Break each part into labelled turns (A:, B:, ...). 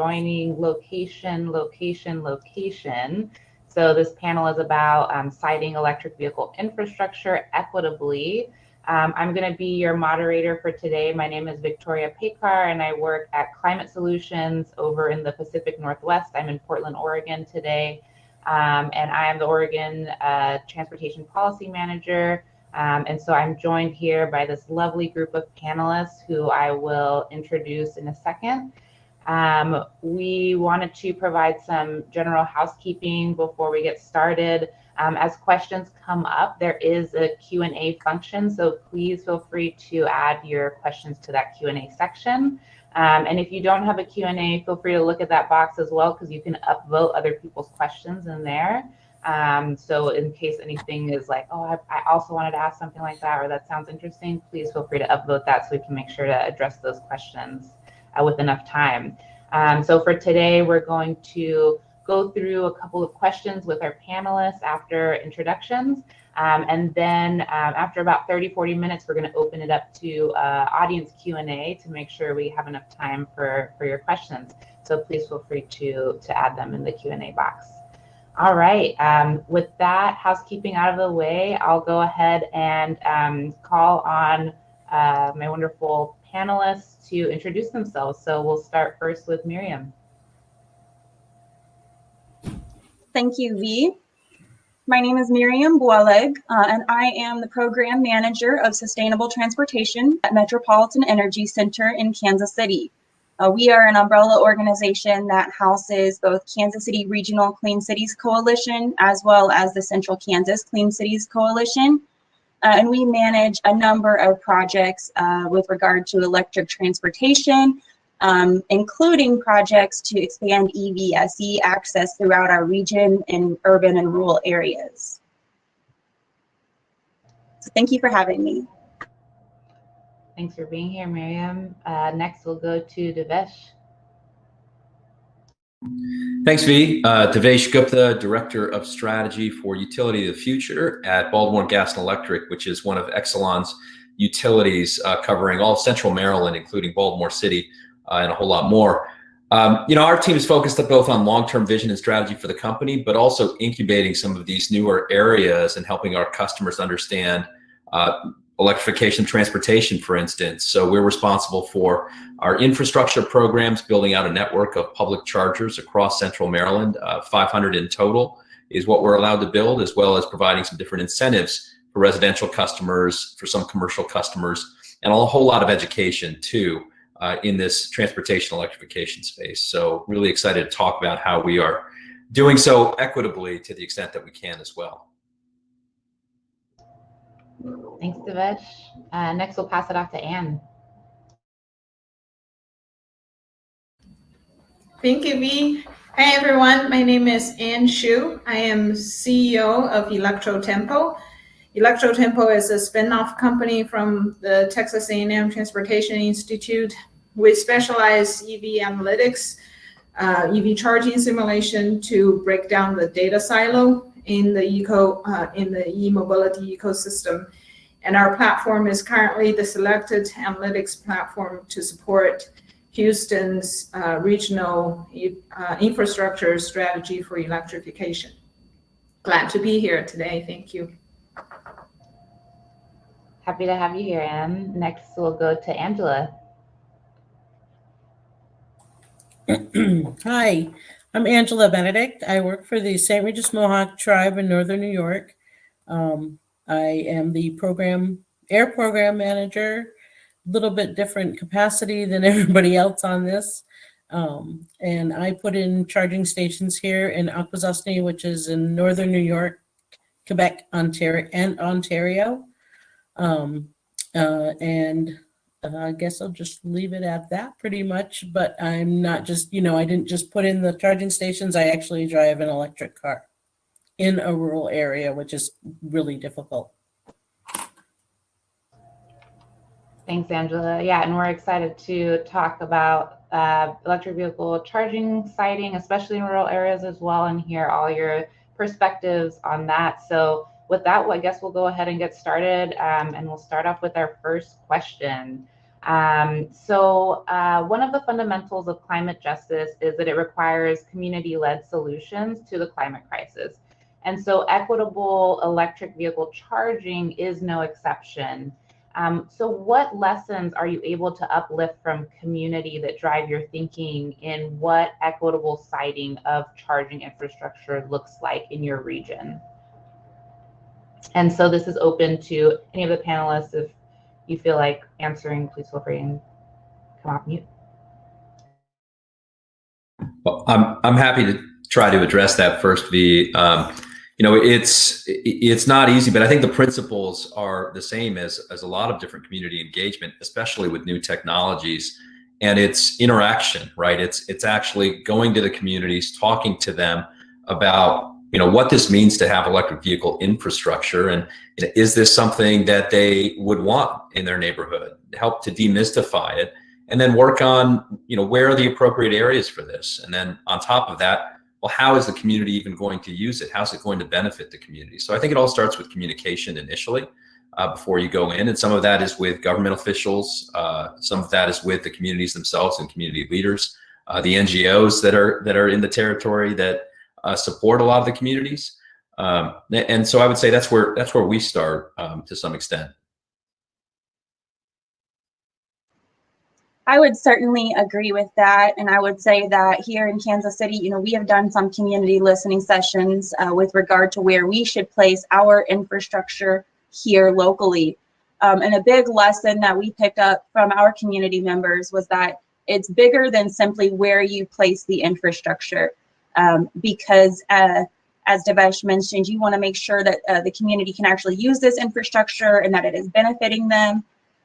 A: joining location. So this panel is about siting electric vehicle infrastructure equitably. I'm going to be your moderator for today. My name is Victoria Pekar, and I work at Climate Solutions over in the Pacific Northwest. I'm in Portland, Oregon today, and I am the Oregon Transportation Policy Manager. And so I'm joined here by this lovely group of panelists who I will introduce in a second. We wanted to provide some general housekeeping before we get started. As questions come up, there is a Q&A function, so please feel free to add your questions to that Q&A section. And if you don't have a Q&A, feel free to look at that box as well, because you can upvote other people's questions in there. So in case anything is like, oh, I also wanted to ask something like that, or that sounds interesting, please feel free to upvote that so we can make sure to address those questions with enough time. So for today, we're going to go through a couple of questions with our panelists after introductions. And then after about 30-40 minutes, we're going to open it up to audience Q&A to make sure we have enough time for your questions. So please feel free to add them in the Q&A box. All right, with that housekeeping out of the way, I'll go ahead and call on my wonderful panelists to introduce themselves. So we'll start first with Miriam.
B: Thank you, V. My name is Miriam Bualeg, and I am the Program Manager of Sustainable Transportation at Metropolitan Energy Center in Kansas City. We are an umbrella organization that houses both Kansas City Regional Clean Cities Coalition as well as the Central Kansas Clean Cities Coalition. And we manage a number of projects with regard to electric transportation, including projects to expand EVSE access throughout our region in urban and rural areas. So thank you for having me.
A: Thanks for being here, Miriam. Next, we'll go to Devesh.
C: Thanks, V. Devesh Gupta, Director of Strategy for Utility of the Future at Baltimore Gas and Electric, which is one of Exelon's utilities covering all of Central Maryland, including Baltimore City, and a whole lot more. Our team is focused both on long-term vision and strategy for the company, but also incubating some of these newer areas and helping our customers understand electrification transportation, for instance. So we're responsible for our infrastructure programs, building out a network of public chargers across Central Maryland. 500 in total is what we're allowed to build, as well as providing some different incentives for residential customers, for some commercial customers, and a whole lot of education too in this transportation electrification space. So really excited to talk about how we are doing so equitably to the extent that we can as well.
A: Thanks, Devesh. Next, we'll pass it off to Anne.
D: Thank you, V. Hi, everyone. My name is Anne Shu. I am CEO of ElectroTempo. ElectroTempo is a spin-off company from the Texas A&M Transportation Institute. We specialize EV analytics, EV charging simulation to break down the data silo in the e-mobility ecosystem. And our platform is currently the selected analytics platform to support Houston's regional infrastructure strategy for electrification. Glad to be here today. Thank you.
A: Happy to have you here, Anne. Next, we'll go to Angela.
E: Hi, I'm Angela Benedict. I work for the St. Regis Mohawk Tribe in Northern New York. I am the air program manager, a little bit different capacity than everybody else on this. And I put in charging stations here in Akwesasne, which is in Northern New York, Quebec, Ontario. I guess I'll just leave it at that pretty much, but I'm not just, I didn't just put in the charging stations. I actually drive an electric car in a rural area, which is really difficult.
A: Thanks, Angela. Yeah, and we're excited to talk about electric vehicle charging siting, especially in rural areas as well, and hear all your perspectives on that. So with that, I guess we'll go ahead and get started, and we'll start off with our first question. One of the fundamentals of climate justice is that it requires community-led solutions to the climate crisis. And so equitable electric vehicle charging is no exception. So what lessons are you able to uplift from community that drive your thinking in what equitable siting of charging infrastructure looks like in your region? And so this is open to any of the panelists. If you feel like answering, please feel free and come off mute.
C: Well, I'm happy to try to address that first, V. You know, it's not easy, but I think the principles are the same as a lot of different community engagement, especially with new technologies. And it's interaction, right? It's actually going to the communities, talking to them about, you know, what this means to have electric vehicle infrastructure, and is this something that they would want in their neighborhood? Help to demystify it, and then work on, you know, where are the appropriate areas for this, and then on top of that, well, how is the community even going to use it? How's it going to benefit the community? So I think it all starts with communication initially before you go in, and some of that is with government officials, some of that is with the communities themselves and community leaders, the NGOs that are in the territory that support a lot of the communities, and so I would say that's where we start to some extent.
B: I would certainly agree with that. And I would say that here in Kansas City, you know, we have done some community listening sessions with regard to where we should place our infrastructure here locally. And a big lesson that we picked up from our community members was that it's bigger than simply where you place the infrastructure. Because as Devesh mentioned, you want to make sure that the community can actually use this infrastructure and that it is benefiting them.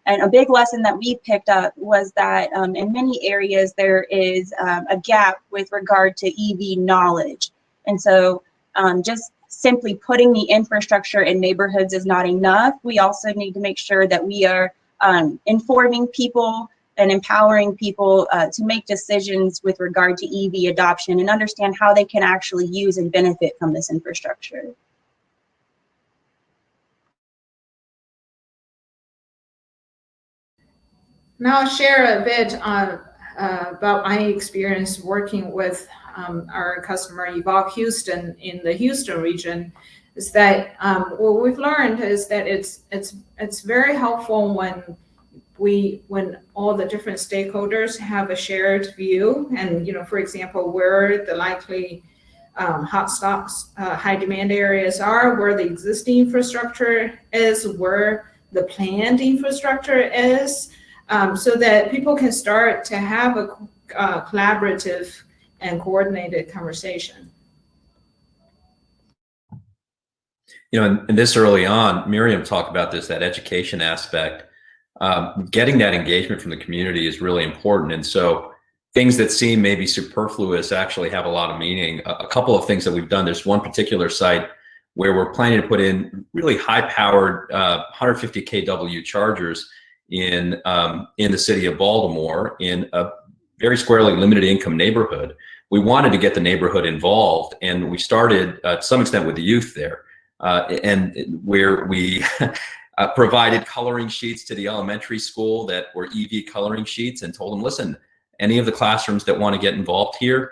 B: And a big lesson that we picked up was that in many areas there is a gap with regard to EV knowledge. And so just simply putting the infrastructure in neighborhoods is not enough. We also need to make sure that we are informing people and empowering people to make decisions with regard to EV adoption and understand how they can actually use and benefit from this infrastructure.
D: Now I'll share a bit about my experience working with our customer Evolve Houston in the Houston region. Is that what we've learned is that it's very helpful when all the different stakeholders have a shared view, and, you know, for example, where the likely hot stops, high demand areas are, where the existing infrastructure is, where the planned infrastructure is, so that people can start to have a collaborative and coordinated conversation.
C: You know, and this early on, Miriam talked about this, that education aspect. Getting that engagement from the community is really important. And so things that seem maybe superfluous actually have a lot of meaning. A couple of things that we've done, there's one particular site where we're planning to put in really high-powered 150 kW chargers in the city of Baltimore in a very squarely limited income neighborhood. We wanted to get the neighborhood involved, and we started to some extent with the youth there, and where we provided coloring sheets to the elementary school that were EV coloring sheets, and told them, listen, any of the classrooms that want to get involved here,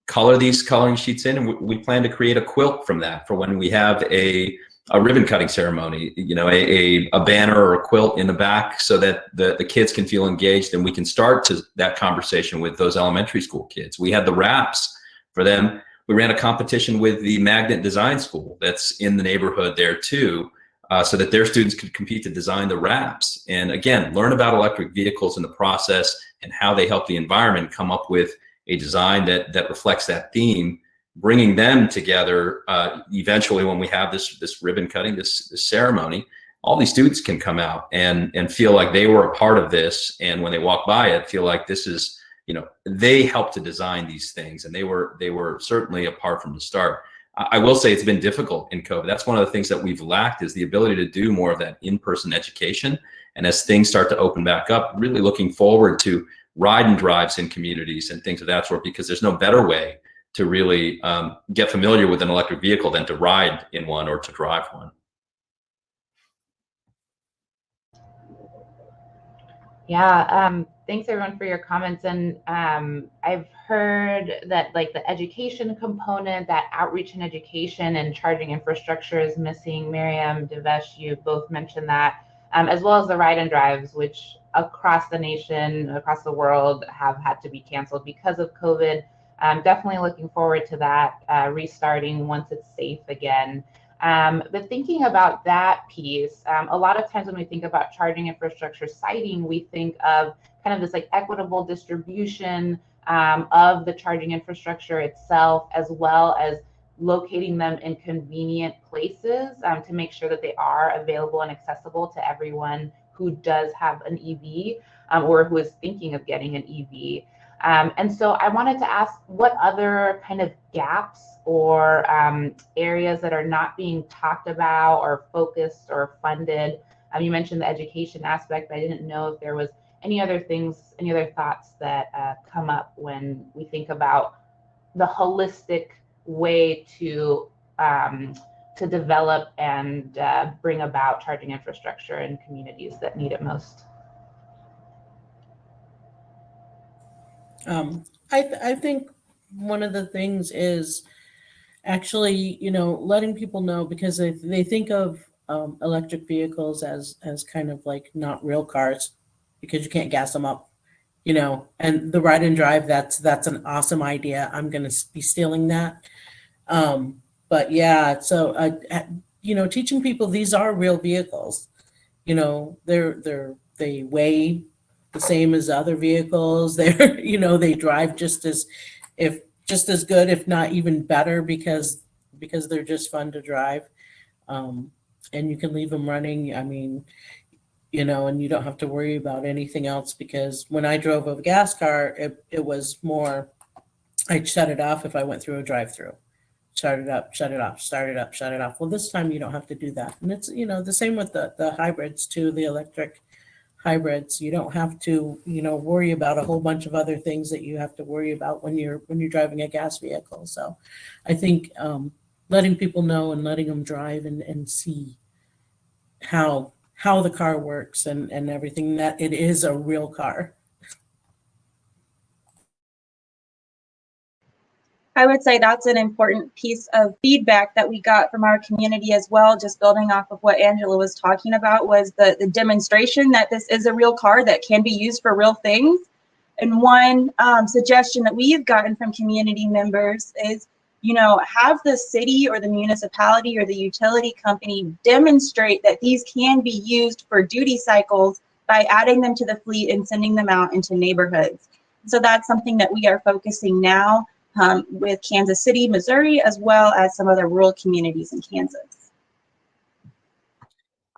C: color these coloring sheets in, and we plan to create a quilt from that for when we have a ribbon cutting ceremony, you know, a banner or a quilt in the back, so that the kids can feel engaged, and we can start that conversation with those elementary school kids. We had the wraps for them. We ran a competition with the Magnet Design School that's in the neighborhood there too, so that their students could compete to design the wraps. And again, learn about electric vehicles in the process and how they help the environment, come up with a design that reflects that theme, bringing them together. Eventually, when we have this ribbon cutting, this ceremony, all these students can come out and feel like they were a part of this. And when they walk by it, feel like this is, you know, they helped to design these things, and they were certainly a part from the start. I will say it's been difficult in COVID. That's one of the things that we've lacked, is the ability to do more of that in-person education. And as things start to open back up, really looking forward to ride and drives in communities and things of that sort, because there's no better way to really get familiar with an electric vehicle than to ride in one or to drive one.
A: Yeah, thanks everyone for your comments. And I've heard that like the education component, that outreach and education and charging infrastructure is missing. Miriam, Devesh, you both mentioned that, as well as the ride and drives, which across the nation, across the world have had to be canceled because of COVID. Definitely looking forward to that restarting once it's safe again. But thinking about that piece, a lot of times when we think about charging infrastructure siting, we think of kind of this like equitable distribution of the charging infrastructure itself, as well as locating them in convenient places to make sure that they are available and accessible to everyone who does have an EV or who is thinking of getting an EV. And so I wanted to ask what other kind of gaps or areas that are not being talked about or focused or funded. You mentioned the education aspect, but I didn't know if there was any other things, any other thoughts that come up when we think about the holistic way to develop and bring about charging infrastructure in communities that need it most.
E: I think one of the things is actually, letting people know, because they think of electric vehicles as kind of like not real cars because you can't gas them up, and the ride and drive, that's an awesome idea. I'm going to be stealing that. But yeah, so, teaching people these are real vehicles, they weigh the same as other vehicles. They drive just as good, if not even better, because they're just fun to drive. And you can leave them running. I mean, and you don't have to worry about anything else, because when I drove a gas car, it was more, I'd shut it off if I went through a drive-through. Start it up, shut it off, start it up, shut it off. Well, this time you don't have to do that. And it's, the same with the hybrids too, the electric hybrids. You don't have to, worry about a whole bunch of other things that you have to worry about when you're driving a gas vehicle. So I think letting people know and letting them drive and see how the car works and everything, that it is a real car.
B: I would say that's an important piece of feedback that we got from our community as well, just building off of what Angela was talking about, was the demonstration that this is a real car that can be used for real things. And one suggestion that we've gotten from community members is, have the city or the municipality or the utility company demonstrate that these can be used for duty cycles by adding them to the fleet and sending them out into neighborhoods. So that's something that we are focusing now with Kansas City, Missouri, as well as some other rural communities in Kansas.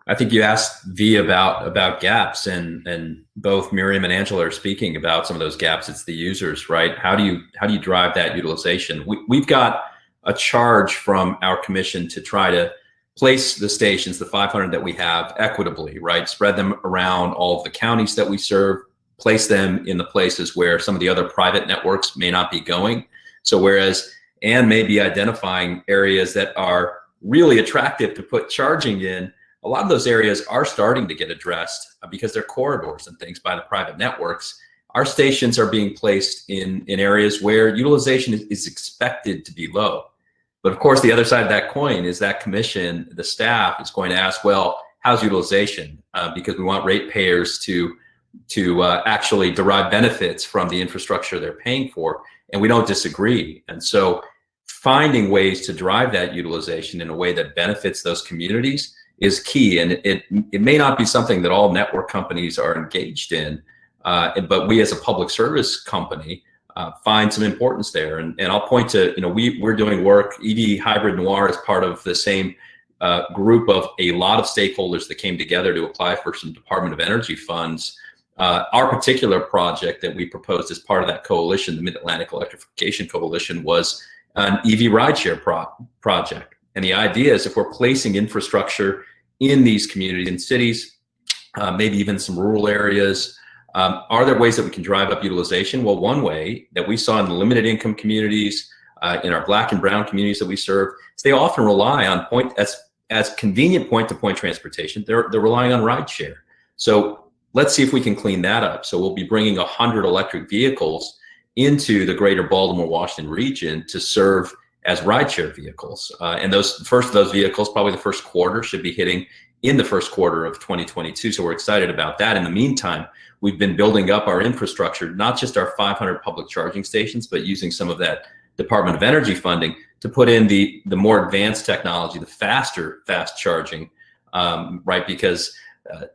C: I think you asked V about gaps, and both Miriam and Angela are speaking about some of those gaps. It's the users, right? How do you drive that utilization? We've got a charge from our commission to try to place the stations, the 500 that we have, equitably, right? Spread them around all of the counties that we serve, place them in the places where some of the other private networks may not be going. So whereas Anne may be identifying areas that are really attractive to put charging in, a lot of those areas are starting to get addressed because they're corridors and things by the private networks. Our stations are being placed in areas where utilization is expected to be low. But of course, the other side of that coin is that commission, the staff is going to ask, well, how's utilization? Because we want ratepayers to actually derive benefits from the infrastructure they're paying for. And we don't disagree. And so finding ways to drive that utilization in a way that benefits those communities is key. And it may not be something that all network companies are engaged in, but we as a public service company find some importance there. And I'll point to, we're doing work, EV Hybrid Noir is part of the same group of a lot of stakeholders that came together to apply for some Department of Energy funds. Our particular project that we proposed as part of that coalition, the Mid-Atlantic Electrification Coalition, was an EV rideshare project. And the idea is, if we're placing infrastructure in these communities and cities, maybe even some rural areas, are there ways that we can drive up utilization? Well, one way that we saw in the limited income communities, in our Black and brown communities that we serve, is they often rely on as convenient point-to-point transportation. They're relying on rideshare. So let's see if we can clean that up. So we'll be bringing 100 electric vehicles into the greater Baltimore, Washington region to serve as rideshare vehicles. And those first of those vehicles, probably the first quarter, should be hitting in the first quarter of 2022. So we're excited about that. In the meantime, we've been building up our infrastructure, not just our 500 public charging stations, but using some of that Department of Energy funding to put in the more advanced technology, the faster fast charging, right? Because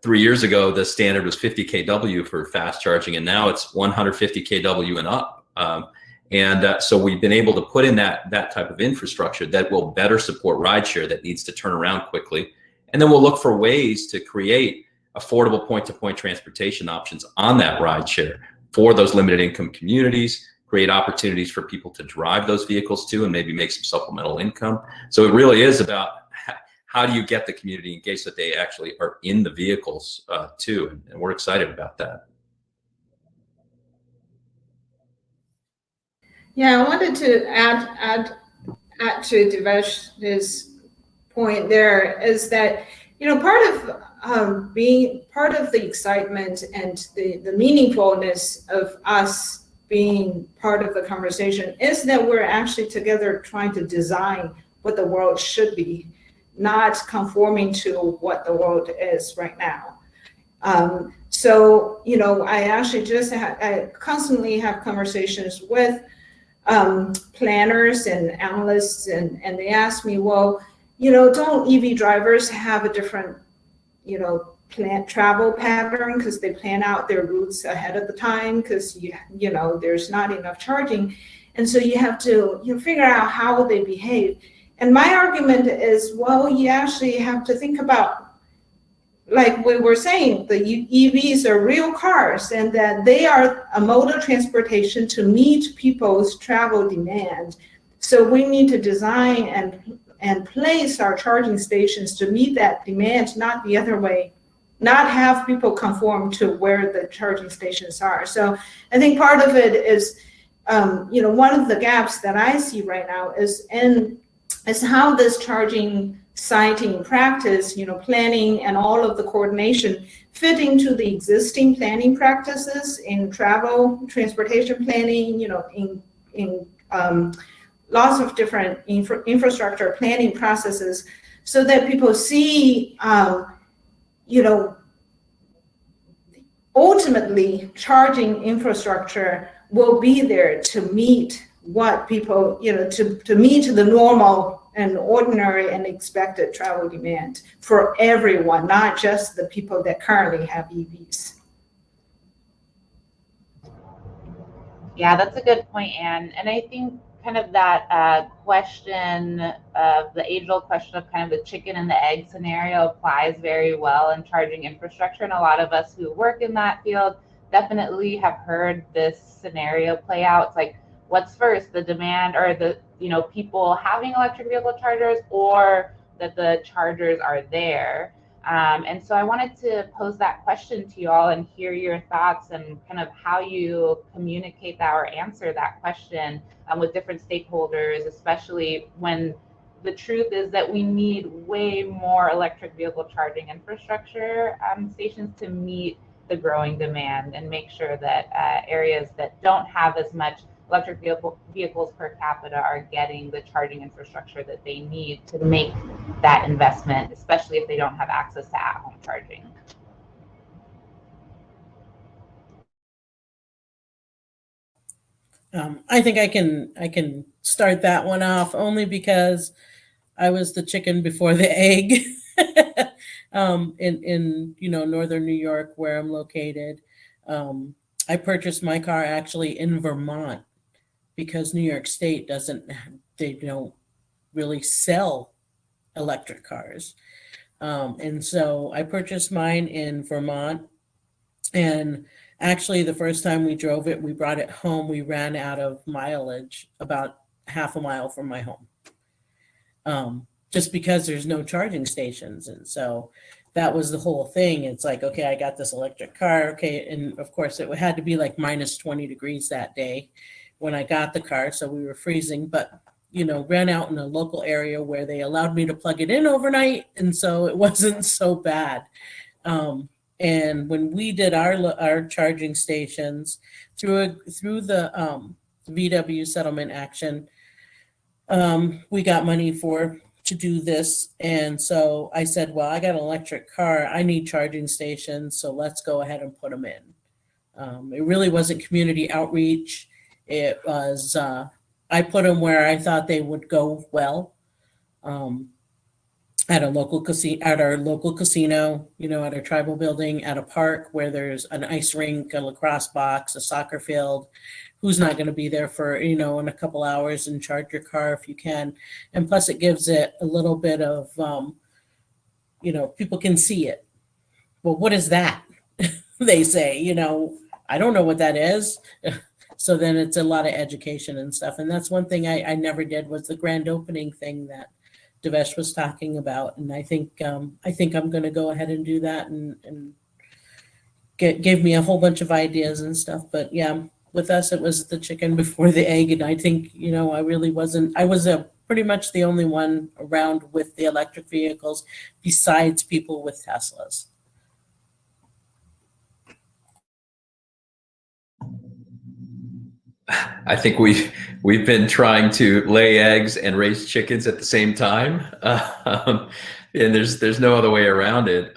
C: 3 years ago, the standard was 50 kW for fast charging, and now it's 150 kW and up. So we've been able to put in that type of infrastructure that will better support rideshare that needs to turn around quickly. And then we'll look for ways to create affordable point-to-point transportation options on that rideshare for those limited income communities, create opportunities for people to drive those vehicles too, and maybe make some supplemental income. So it really is about how do you get the community engaged so that they actually are in the vehicles too. And we're excited about that.
D: Yeah, I wanted to add to Devesh's point there is that, you know, being part of the excitement and the meaningfulness of us being part of the conversation is that we're actually together trying to design what the world should be, not conforming to what the world is right now. So, you know, I actually I constantly have conversations with planners and analysts, and they ask me, well, you know, don't EV drivers have a different, you know, travel pattern because they plan out their routes ahead of the time because you know there's not enough charging, and so you have to figure out how they behave. And my argument is, well, you actually have to think about, like we were saying, the EVs are real cars, and that they are a mode of transportation to meet people's travel demand. So we need to design and place our charging stations to meet that demand, not the other way, not have people conform to where the charging stations are. So I think part of it is, you know, one of the gaps that I see right now is how this charging siting practice, you know, planning and all of the coordination fit into the existing planning practices in travel, transportation planning, you know, in lots of different infrastructure planning processes, so that people see, you know, ultimately charging infrastructure will be there to meet what people, you know, to meet the normal and ordinary and expected travel demand for everyone, not just the people that currently have EVs.
A: Yeah, that's a good point, Anne. And I think kind of that question of the age-old question of kind of the chicken and the egg scenario applies very well in charging infrastructure. And a lot of us who work in that field definitely have heard this scenario play out. It's like, what's first, the demand or the, you know, people having electric vehicle chargers, or that the chargers are there? And so I wanted to pose that question to you all and hear your thoughts and kind of how you communicate that or answer that question with different stakeholders, especially when the truth is that we need way more electric vehicle charging infrastructure stations to meet the growing demand and make sure that areas that don't have as much electric vehicles per capita are getting the charging infrastructure that they need to make that investment, especially if they don't have access to at-home charging.
E: I think I can start that one off, only because I was the chicken before the egg. In you know, northern New York, where I'm located. I purchased my car actually in Vermont because New York State they don't really sell electric cars. And so I purchased mine in Vermont, and actually the first time we drove it, we brought it home, we ran out of mileage about half a mile from my home. Just because there's no charging stations. And so that was the whole thing. It's like, okay, I got this electric car. Okay. And of course it had to be like minus 20 degrees that day when I got the car. So we were freezing, but, you know, ran out in a local area where they allowed me to plug it in overnight. And so it wasn't so bad. And when we did our charging stations through the VW settlement action, we got money to do this. And so I said, well, I got an electric car. I need charging stations. So let's go ahead and put them in. It really wasn't community outreach. It was, I put them where I thought they would go well. At our local casino, you know, at our tribal building, at a park where there's an ice rink, a lacrosse box, a soccer field. Who's not going to be there for, you know, in a couple hours and charge your car if you can? And plus it gives it a little bit of, you know, people can see it. Well, what is that? They say, you know, I don't know what that is. So then it's a lot of education and stuff. And that's one thing I never did, was the grand opening thing that Devesh was talking about. And I think I'm going to go ahead and do that and gave me a whole bunch of ideas and stuff. But yeah, with us, it was the chicken before the egg. And I think, you know, I was pretty much the only one around with the electric vehicles besides people with Teslas.
C: I think we've been trying to lay eggs and raise chickens at the same time, and there's no other way around it.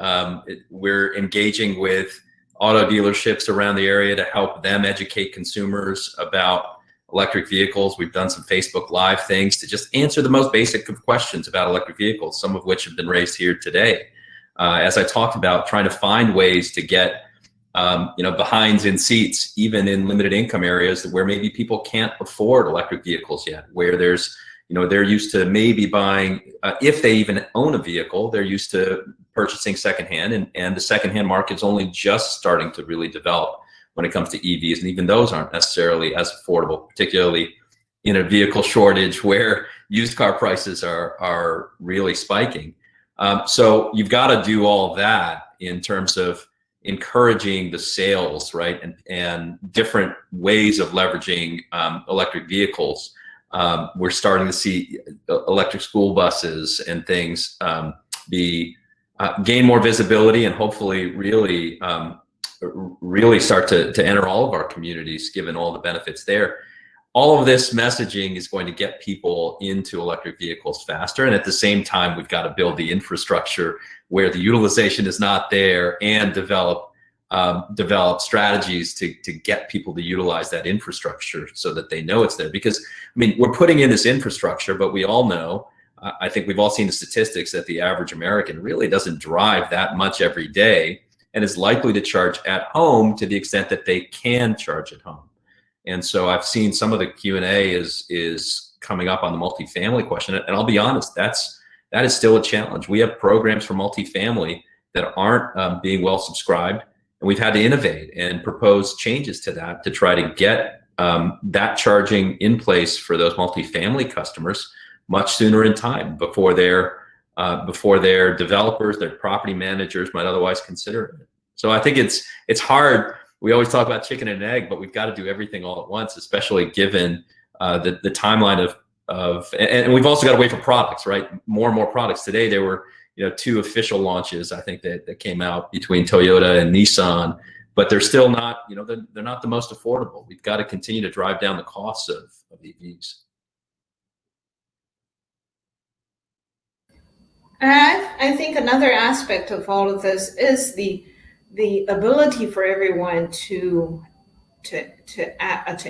C: We're engaging with auto dealerships around the area to help them educate consumers about electric vehicles. We've done some Facebook Live things to just answer the most basic of questions about electric vehicles, some of which have been raised here today. As I talked about, trying to find ways to get you know, behinds in seats, even in limited income areas where maybe people can't afford electric vehicles yet, where there's, you know, they're used to maybe buying, if they even own a vehicle, they're used to purchasing secondhand, and the secondhand market's only just starting to really develop when it comes to EVs, and even those aren't necessarily as affordable, particularly in a vehicle shortage where used car prices are really spiking. So you've got to do all that in terms of encouraging the sales, right, and different ways of leveraging electric vehicles. We're starting to see electric school buses and things gain more visibility, and hopefully really start to enter all of our communities, given all the benefits there. All of this messaging is going to get people into electric vehicles faster, and at the same time, we've got to build the infrastructure where the utilization is not there, and develop strategies to get people to utilize that infrastructure so that they know it's there. Because, I mean, we're putting in this infrastructure, but we all know, I think we've all seen the statistics, that the average American really doesn't drive that much every day, and is likely to charge at home to the extent that they can charge at home. And so I've seen some of the Q&A is coming up on the multifamily question, and I'll be honest, that is still a challenge. We have programs for multifamily that aren't being well subscribed, and we've had to innovate and propose changes to that to try to get that charging in place for those multifamily customers much sooner in time, before their developers, their property managers might otherwise consider it. So I think it's hard. We always talk about chicken and egg, but we've got to do everything all at once, especially given the timeline of, and we've also got to wait for products, right? More and more products. Today there were, you know, 2 official launches, I think, that came out between Toyota and Nissan, but they're still not, you know, they're not the most affordable. We've got to continue to drive down the costs of EVs.
D: I think another aspect of all of this is the ability for everyone to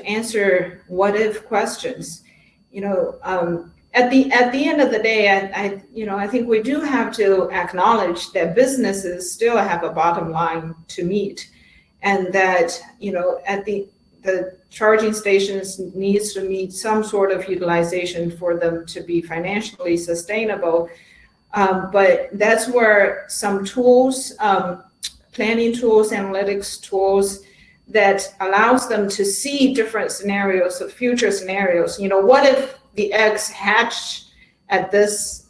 D: answer what if questions. You know, at the end of the day, I think we do have to acknowledge that businesses still have a bottom line to meet, and that, you know, at the charging stations needs to meet some sort of utilization for them to be financially sustainable. But that's where some tools, planning tools, analytics tools, that allows them to see different scenarios, of future scenarios. You know, what if the eggs hatch at this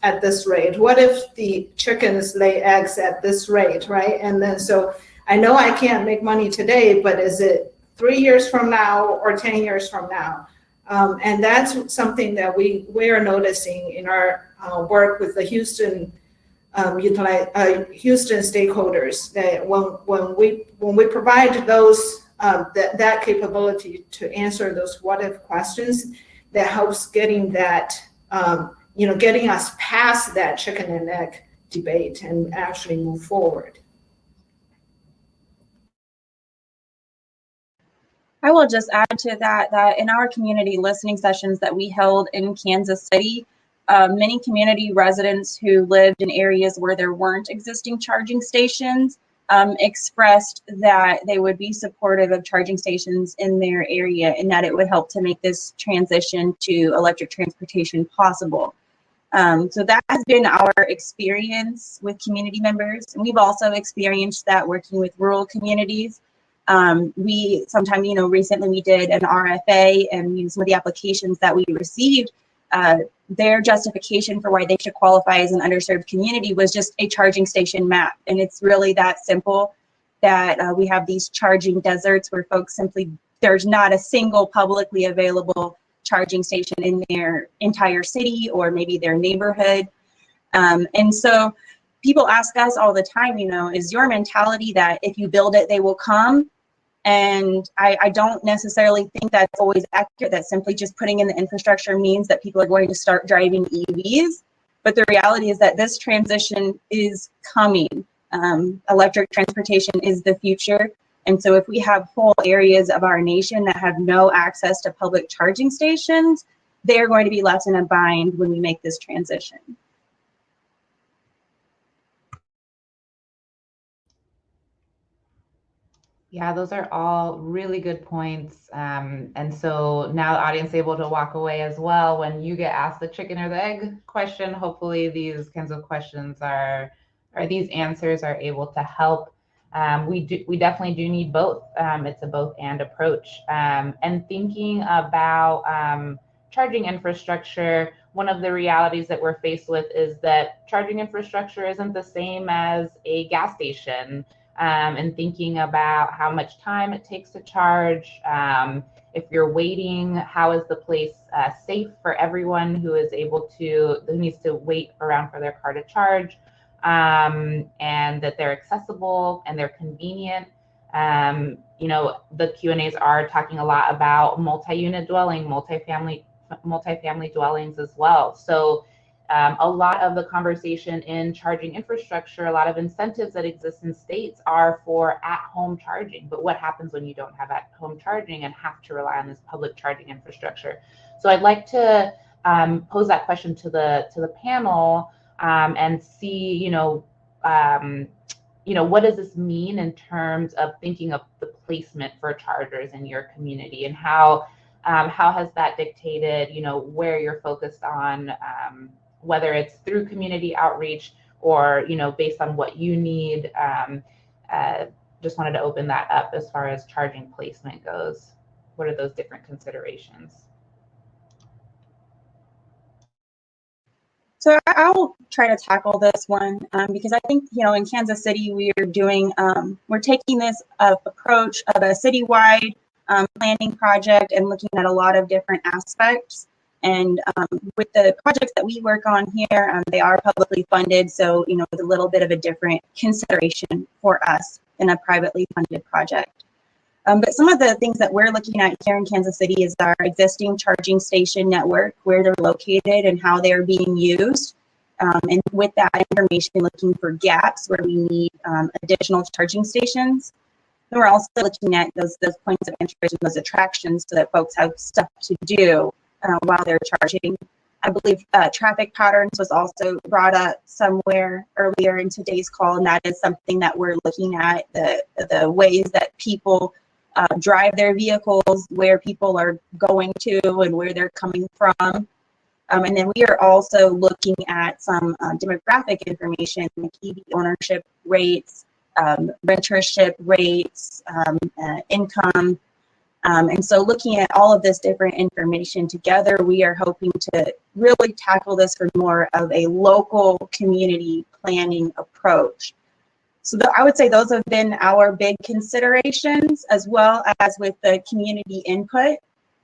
D: rate? What if the chickens lay eggs at this rate, right? And then, so I know I can't make money today, but is it 3 years from now or 10 years from now? And that's something that we are noticing in our work with the Houston Houston stakeholders, that when we provide those that capability to answer those what if questions, that helps getting that getting us past that chicken and egg debate and actually move forward.
B: I will just add to that in our community listening sessions that we held in Kansas City, many community residents who lived in areas where there weren't existing charging stations expressed that they would be supportive of charging stations in their area and that it would help to make this transition to electric transportation possible. So that has been our experience with community members. And we've also experienced that working with rural communities. We sometimes, recently we did an RFA, and some of the applications that we received, their justification for why they should qualify as an underserved community was just a charging station map. And it's really that simple, that we have these charging deserts where folks simply, there's not a single publicly available charging station in their entire city or maybe their neighborhood. And so people ask us all the time, is your mentality that if you build it, they will come? And I don't necessarily think that's always accurate, that simply just putting in the infrastructure means that people are going to start driving EVs. But the reality is that this transition is coming. Electric transportation is the future. And so if we have whole areas of our nation that have no access to public charging stations, they're going to be left in a bind when we make this transition.
A: Yeah, those are all really good points. And so now the audience is able to walk away as well. When you get asked the chicken or the egg question, hopefully these kinds of questions or these answers are able to help. We definitely do need both. It's a both and approach. And thinking about charging infrastructure, one of the realities that we're faced with is that charging infrastructure isn't the same as a gas station. And thinking about how much time it takes to charge. If you're waiting, how is the place safe for everyone who needs to wait around for their car to charge, and that they're accessible and they're convenient. The Q&As are talking a lot about multi-unit dwelling, multifamily dwellings as well. So a lot of the conversation in charging infrastructure, a lot of incentives that exist in states are for at-home charging. But what happens when you don't have at-home charging and have to rely on this public charging infrastructure? So I'd like to pose that question to the panel and see, what does this mean in terms of thinking of the placement for chargers in your community, and how has that dictated, where you're focused on, whether it's through community outreach or, based on what you need. Just wanted to open that up as far as charging placement goes. What are those different considerations?
B: So I'll try to tackle this one because I think, in Kansas City, we're taking this approach of a citywide planning project and looking at a lot of different aspects. And with the projects that we work on here, they are publicly funded. So, it's a little bit of a different consideration for us than a privately funded project. But some of the things that we're looking at here in Kansas City is our existing charging station network, where they're located and how they're being used. And with that information, looking for gaps where we need additional charging stations. And we're also looking at those points of interest and those attractions so that folks have stuff to do while they're charging. I believe traffic patterns was also brought up somewhere earlier in today's call, and that is something that we're looking at, the ways that people drive their vehicles, where people are going to and where they're coming from. And then we are also looking at some demographic information, like EV ownership rates, rentership rates, income. And so looking at all of this different information together, we are hoping to really tackle this from more of a local community planning approach. So I would say those have been our big considerations, as well as with the community input.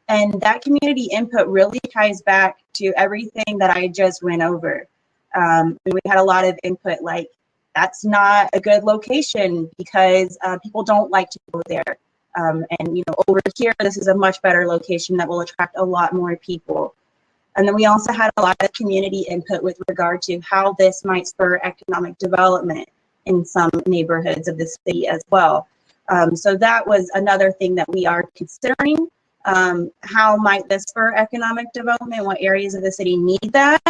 B: And that community input really ties back to everything that I just went over. We had a lot of input like, that's not a good location because people don't like to go there. And over here, this is a much better location that will attract a lot more people. And then we also had a lot of community input with regard to how this might spur economic development in some neighborhoods of the city as well. So that was another thing that we are considering. How might this spur economic development? What areas of the city need that?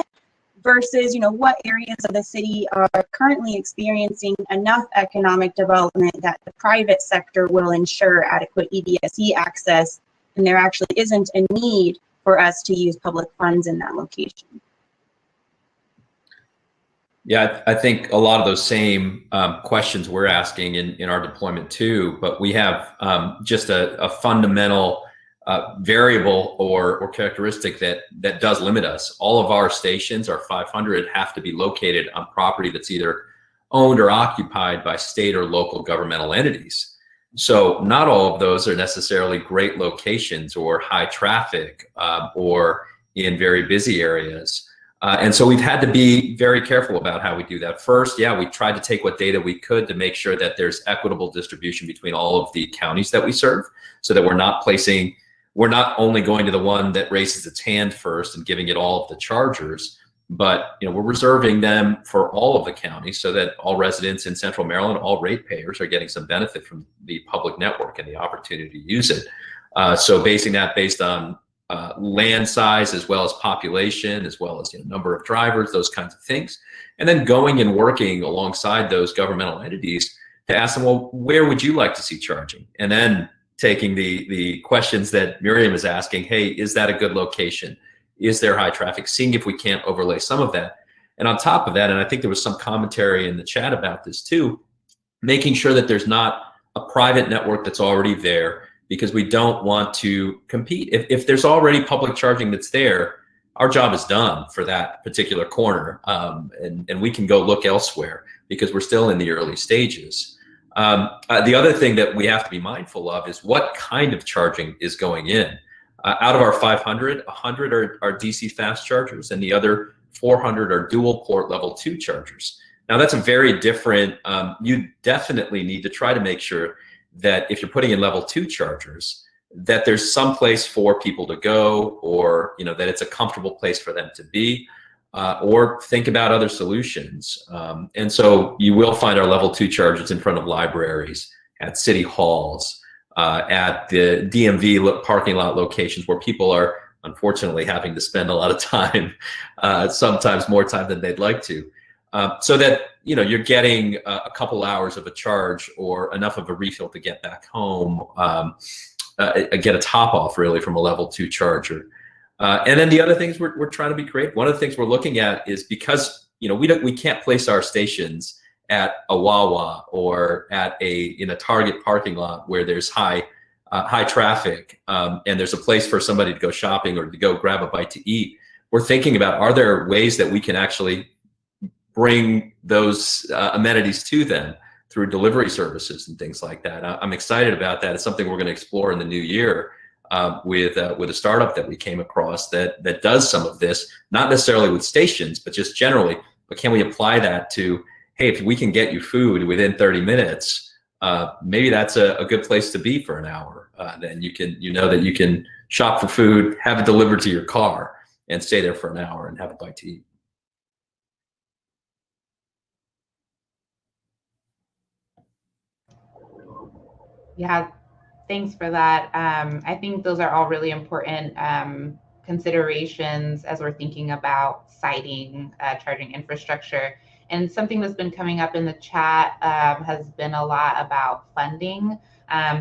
B: Versus, what areas of the city are currently experiencing enough economic development that the private sector will ensure adequate EVSE access, and there actually isn't a need for us to use public funds in that location.
C: Yeah, I think a lot of those same questions we're asking in our deployment too, but we have just a fundamental variable or characteristic that does limit us. All of our stations, our 500, have to be located on property that's either owned or occupied by state or local governmental entities. So not all of those are necessarily great locations or high traffic or in very busy areas. And so we've had to be very careful about how we do that. First, yeah, we tried to take what data we could to make sure that there's equitable distribution between all of the counties that we serve, so that we're not only going to the one that raises its hand first and giving it all of the chargers, but we're reserving them for all of the counties so that all residents in Central Maryland, all ratepayers, are getting some benefit from the public network and the opportunity to use it. So basing that based on land size, as well as population, as well as number of drivers, those kinds of things, and then going and working alongside those governmental entities to ask them, well, where would you like to see charging? And then taking the questions that Miriam is asking, hey, is that a good location? Is there high traffic? Seeing if we can't overlay some of that. And on top of that, and I think there was some commentary in the chat about this too, making sure that there's not a private network that's already there, because we don't want to compete. If there's already public charging that's there, our job is done for that particular corner, and we can go look elsewhere because we're still in the early stages. The other thing that we have to be mindful of is what kind of charging is going in. Out of our 500, 100 are DC fast chargers, and the other 400 are dual port level 2 chargers. Now that's a very different, you definitely need to try to make sure that if you're putting in level 2 chargers, that there's some place for people to go, or that it's a comfortable place for them to be, or think about other solutions. And so you will find our level 2 chargers in front of libraries, at city halls, at the DMV parking lot locations where people are unfortunately having to spend a lot of time, sometimes more time than they'd like to. So that you're getting a couple hours of a charge or enough of a refill to get back home, get a top off really from a level 2 charger. And then the other things we're trying to be creative. One of the things we're looking at is, because we can't place our stations at a Wawa or in a Target parking lot where there's high traffic, and there's a place for somebody to go shopping or to go grab a bite to eat. We're thinking about, are there ways that we can actually bring those amenities to them through delivery services and things like that. I'm excited about that. It's something we're going to explore in the new year with a startup that we came across that does some of this, not necessarily with stations, but just generally. But can we apply that to, hey, if we can get you food within 30 minutes, maybe that's a good place to be for an hour. Then you know that you can shop for food, have it delivered to your car, and stay there for an hour and have a bite to eat.
A: Yeah, thanks for that. I think those are all really important considerations as we're thinking about siting charging infrastructure. And something that's been coming up in the chat has been a lot about funding.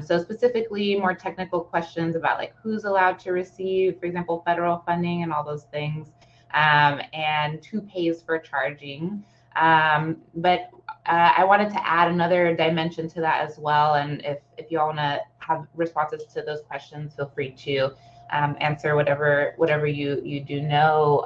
A: So specifically more technical questions about like who's allowed to receive, for example, federal funding and all those things, and who pays for charging. But I wanted to add another dimension to that as well. And if you all want to have responses to those questions, feel free to answer whatever you do know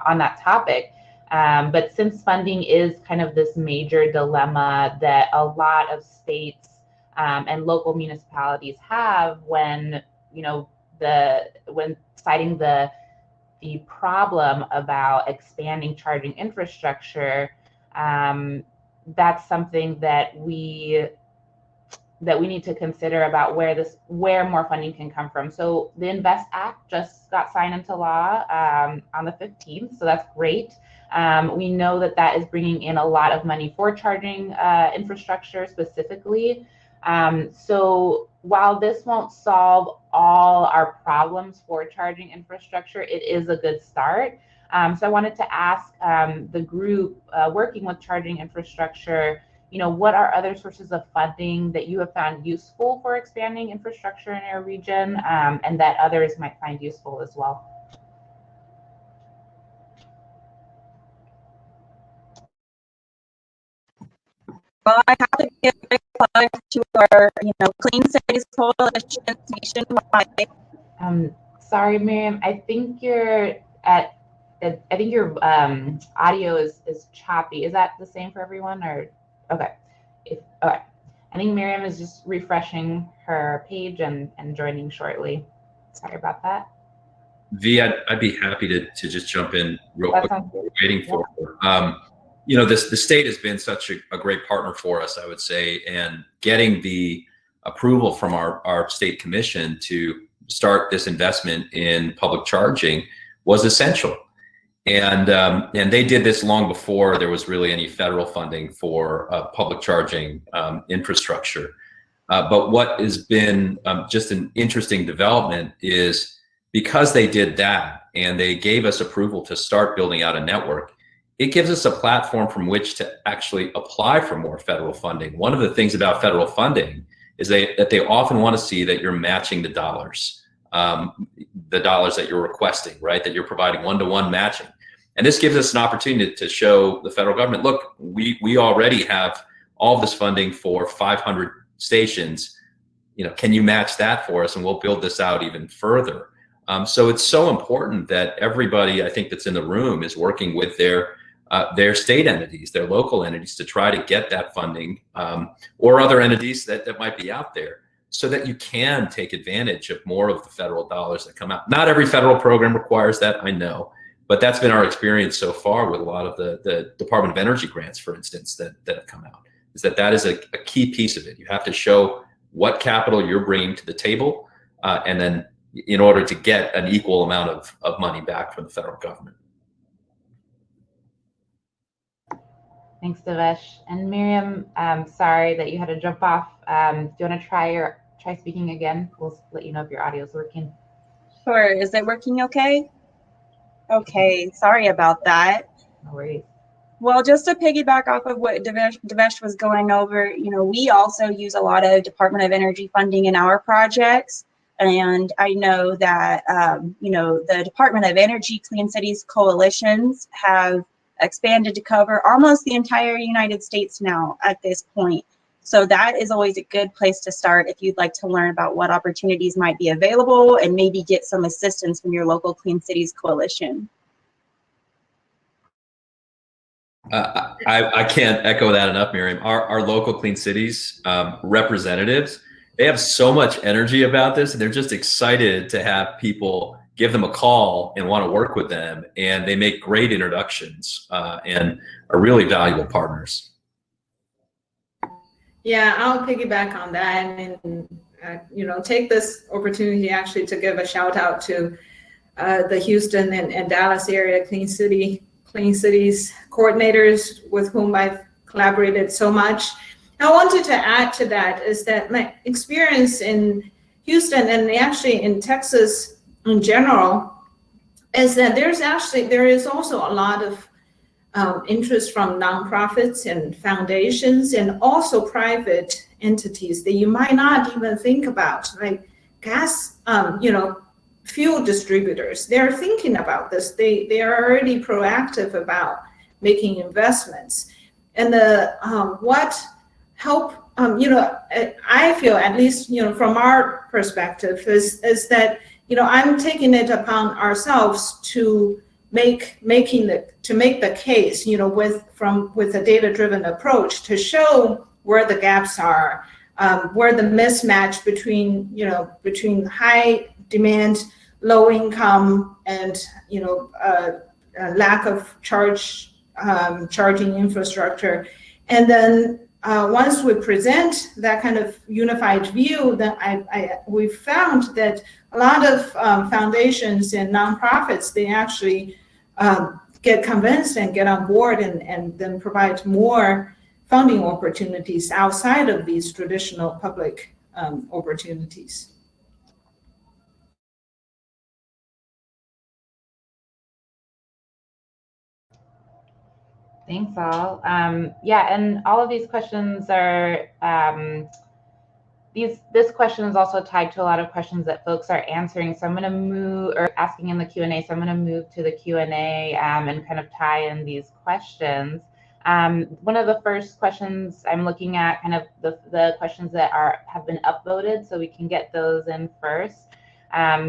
A: on that topic. But since funding is kind of this major dilemma that a lot of states and local municipalities have when when citing the the problem about expanding charging infrastructure, that's something that we need to consider about where more funding can come from. So the INVEST Act just got signed into law on the 15th, so that's great. We know that is bringing in a lot of money for charging infrastructure specifically. So while this won't solve all our problems for charging infrastructure, it is a good start. So I wanted to ask the group working with charging infrastructure, what are other sources of funding that you have found useful for expanding infrastructure in your region, and that others might find useful as well?
B: Well, I have to give a plug to our, Clean Cities Coalition nationwide.
A: Sorry, Miriam, I think your audio is choppy. Is that the same for everyone, or okay? Okay. I think Miriam is just refreshing her page and joining shortly. Sorry about that.
C: V, I'd be happy to just jump in real quick. We're waiting for her. The state has been such a great partner for us, I would say, and getting the approval from our state commission to start this investment in public charging was essential. And they did this long before there was really any federal funding for public charging infrastructure. But what has been just an interesting development is because they did that and they gave us approval to start building out a network, it gives us a platform from which to actually apply for more federal funding. One of the things about federal funding is that they often want to see that you're matching the dollars that you're requesting, right? That you're providing one-to-one matching. And this gives us an opportunity to show the federal government, look, we already have all this funding for 500 stations. Can you match that for us? And we'll build this out even further. So it's so important that everybody, I think, that's in the room is working with their state entities, their local entities, to try to get that funding, or other entities that might be out there, so that you can take advantage of more of the federal dollars that come out. Not every federal program requires that, I know, but that's been our experience so far with a lot of the Department of Energy grants, for instance, that have come out, is that is a key piece of it. You have to show what capital you're bringing to the table, and then in order to get an equal amount of money back from the federal government.
A: Thanks, Devesh. And Miriam, sorry that you had to jump off. Do you want to try speaking again? We'll let you know if your audio is working.
B: Sure. Is it working okay? Okay. Sorry about that.
A: No worries.
B: Well, just to piggyback off of what Devesh was going over, we also use a lot of Department of Energy funding in our projects. And I know that, the Department of Energy Clean Cities coalitions have expanded to cover almost the entire United States now at this point. So that is always a good place to start if you'd like to learn about what opportunities might be available and maybe get some assistance from your local Clean Cities coalition.
C: I can't echo that enough, Miriam. Our local Clean Cities representatives, they have so much energy about this, and they're just excited to have people give them a call and want to work with them. And they make great introductions and are really valuable partners.
D: Yeah, I'll piggyback on that and take this opportunity actually to give a shout out to the Houston and Dallas area Clean Cities coordinators with whom I've collaborated so much. I wanted to add to that is that my experience in Houston and actually in Texas in general is that there is also a lot of interest from nonprofits and foundations and also private entities that you might not even think about, like gas, fuel distributors. They're thinking about this. They are already proactive about making investments. And what help, I feel, at least, from our perspective, is that, I'm taking it upon ourselves to make the case, with a data-driven approach to show where the gaps are, where the mismatch between high demand low income and lack of charging infrastructure. And then once we present that kind of unified view, then we found that a lot of foundations and nonprofits, they actually get convinced and get on board and then provide more funding opportunities outside of these traditional public opportunities.
A: Thanks, all. Yeah, and all of these questions are, this question is also tied to a lot of questions that folks are answering. So I'm going to move, or asking in the Q&A. So I'm going to move to the Q&A and kind of tie in these questions. One of the first questions I'm looking at, kind of the questions that have been upvoted, so we can get those in first.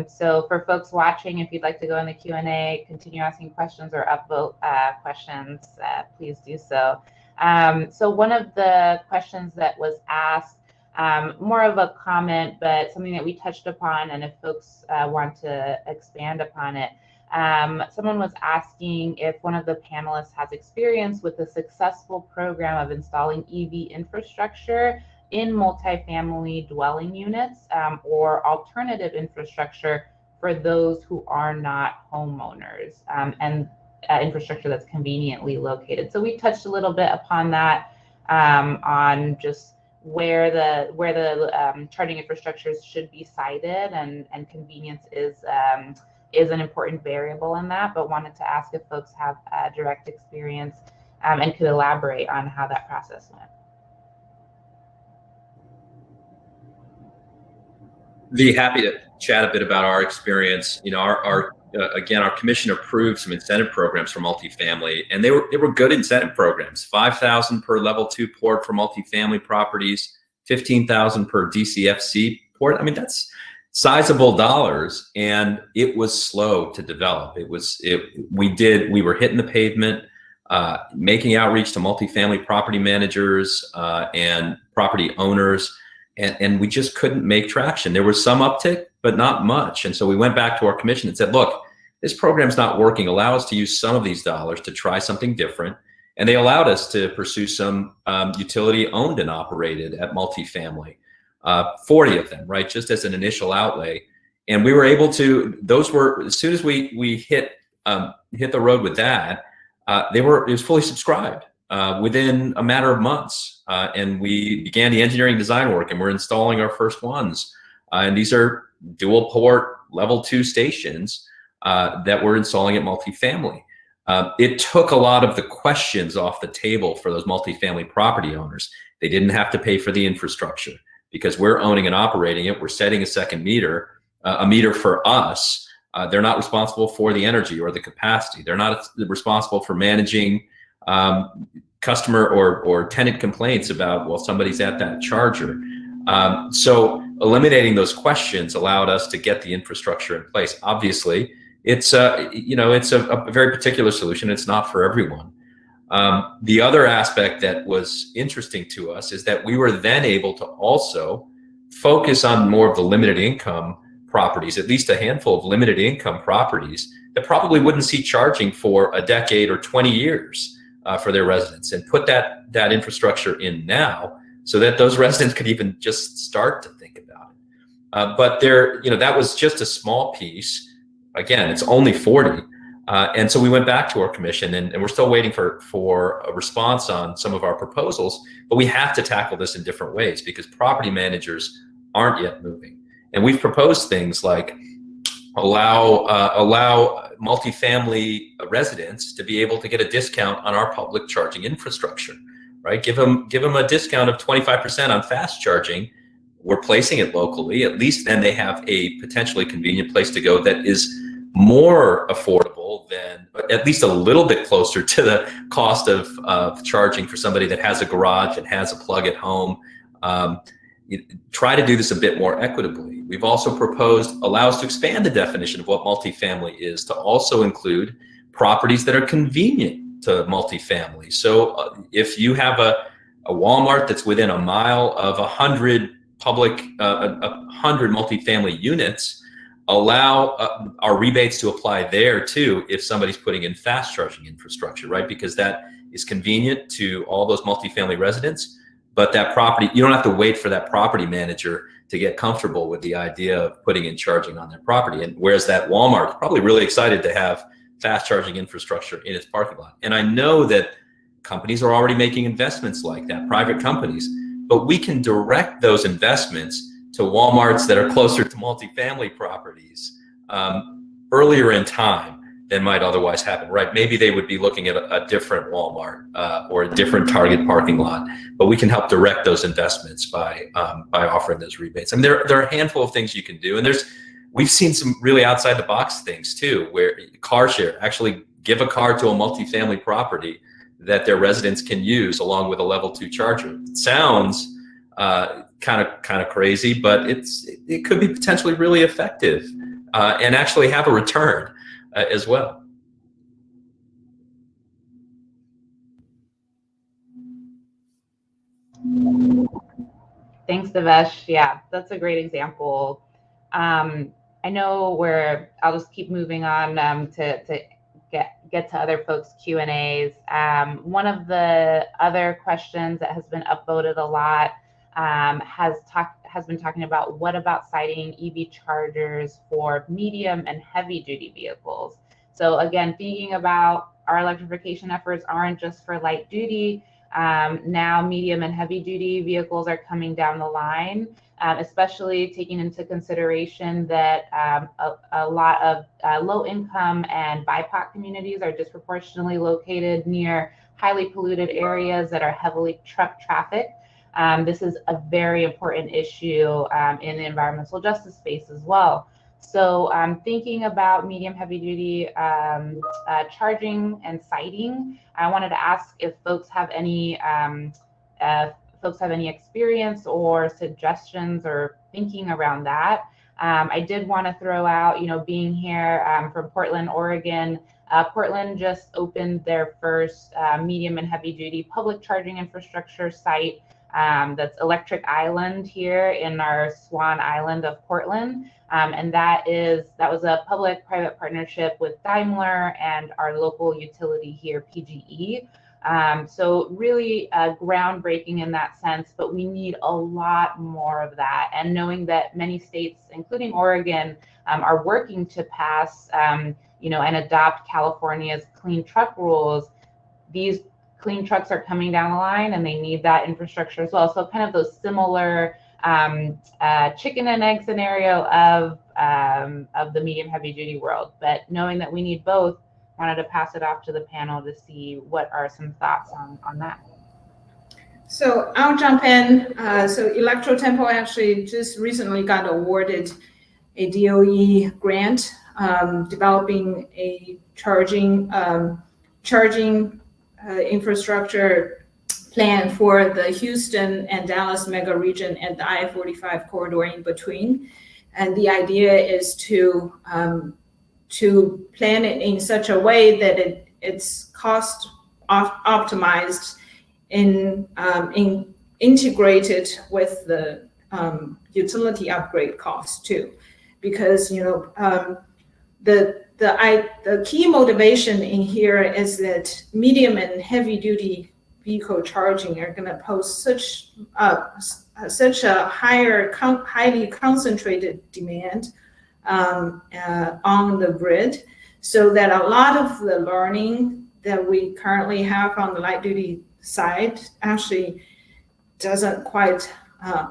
A: So for folks watching, if you'd like to go in the Q&A, continue asking questions or upvote questions, please do so. So one of the questions that was asked, more of a comment, but something that we touched upon, and if folks want to expand upon it, someone was asking if one of the panelists has experience with a successful program of installing EV infrastructure in multifamily dwelling units or alternative infrastructure for those who are not homeowners, and infrastructure that's conveniently located. So we touched a little bit upon that, on just where the charging infrastructures should be sited, and convenience is an important variable in that, but wanted to ask if folks have direct experience and could elaborate on how that process went.
C: Be happy to chat a bit about our experience. You know, our commission approved some incentive programs for multifamily, and they were good incentive programs. $5,000 per level 2 port for multifamily properties, $15,000 per DCFC port. I mean, that's sizable dollars, and it was slow to develop. We were hitting the pavement, making outreach to multifamily property managers and property owners. And we just couldn't make traction. There was some uptick, but not much. And so we went back to our commission and said, look, this program's not working. Allow us to use some of these dollars to try something different. And they allowed us to pursue some utility owned and operated at multifamily, 40 of them, right? Just as an initial outlay. And we were able to, those were, as soon as we hit the road with that, it was fully subscribed within a matter of months. And we began the engineering design work, and we're installing our first ones. And these are dual port level 2 stations that we're installing at multifamily. It took a lot of the questions off the table for those multifamily property owners. They didn't have to pay for the infrastructure because we're owning and operating it. We're setting a second meter, a meter for us. They're not responsible for the energy or the capacity. They're not responsible for managing customer or tenant complaints about, well, somebody's at that charger. So eliminating those questions allowed us to get the infrastructure in place. Obviously, it's a very particular solution. It's not for everyone. The other aspect that was interesting to us is that we were then able to also focus on more of the limited income properties, at least a handful of limited income properties that probably wouldn't see charging for a decade or 20 years for their residents, and put that infrastructure in now so that those residents could even just start to think about it. But that was just a small piece. Again, it's only 40. And so we went back to our commission, and we're still waiting for a response on some of our proposals, but we have to tackle this in different ways because property managers aren't yet moving. And we've proposed things like allow multifamily residents to be able to get a discount on our public charging infrastructure, right? Give them a discount of 25% on fast charging. We're placing it locally. At least then they have a potentially convenient place to go that is more affordable than, at least a little bit closer to the cost of charging for somebody that has a garage and has a plug at home. Try to do this a bit more equitably. We've also proposed allow us to expand the definition of what multifamily is to also include properties that are convenient to multifamily. So if you have a Walmart that's within a mile of 100 multifamily units, allow our rebates to apply there too if somebody's putting in fast charging infrastructure, right? Because that is convenient to all those multifamily residents. But that property, you don't have to wait for that property manager to get comfortable with the idea of putting in charging on their property. And whereas that Walmart is probably really excited to have fast charging infrastructure in its parking lot. And I know that companies are already making investments like that, private companies, but we can direct those investments to Walmarts that are closer to multifamily properties earlier in time than might otherwise happen, right? Maybe they would be looking at a different Walmart or a different Target parking lot, but we can help direct those investments by offering those rebates. I mean, there are a handful of things you can do, and we've seen some really outside the box things too, where car share, actually give a car to a multifamily property that their residents can use along with a level 2 charger. It sounds kind of crazy, but it could be potentially really effective and actually have a return as well.
A: Thanks, Devesh. Yeah, that's a great example. I know I'll just keep moving on to get to other folks' Q&As. One of the other questions that has been upvoted a lot has been talking about what about siting EV chargers for medium and heavy duty vehicles. So again, thinking about our electrification efforts aren't just for light duty. Now medium and heavy duty vehicles are coming down the line, especially taking into consideration that a lot of low income and BIPOC communities are disproportionately located near highly polluted areas that are heavily truck trafficked. This is a very important issue in the environmental justice space as well. So thinking about medium heavy duty charging and siting, I wanted to ask if folks have any experience or suggestions or thinking around that. I did want to throw out, being here from Portland, Oregon, Portland just opened their first medium and heavy duty public charging infrastructure site. That's Electric Island here in our Swan Island of Portland. And that was a public-private partnership with Daimler and our local utility here, PGE. So really groundbreaking in that sense, but we need a lot more of that. And knowing that many states, including Oregon, are working to pass, and adopt California's clean truck rules, these clean trucks are coming down the line and they need that infrastructure as well. So kind of those similar chicken and egg scenario of the medium heavy duty world. But knowing that we need both, wanted to pass it off to the panel to see what are some thoughts on that.
D: So I'll jump in. So Electrotempo actually just recently got awarded a DOE grant developing a charging infrastructure plan for the Houston and Dallas mega region and the I-45 corridor in between. And the idea is to plan it in such a way that it's cost optimized in integrated with the utility upgrade costs too, because the key motivation in here is that medium and heavy duty vehicle charging are going to pose such a highly concentrated demand on the grid, so that a lot of the learning that we currently have on the light duty side actually doesn't quite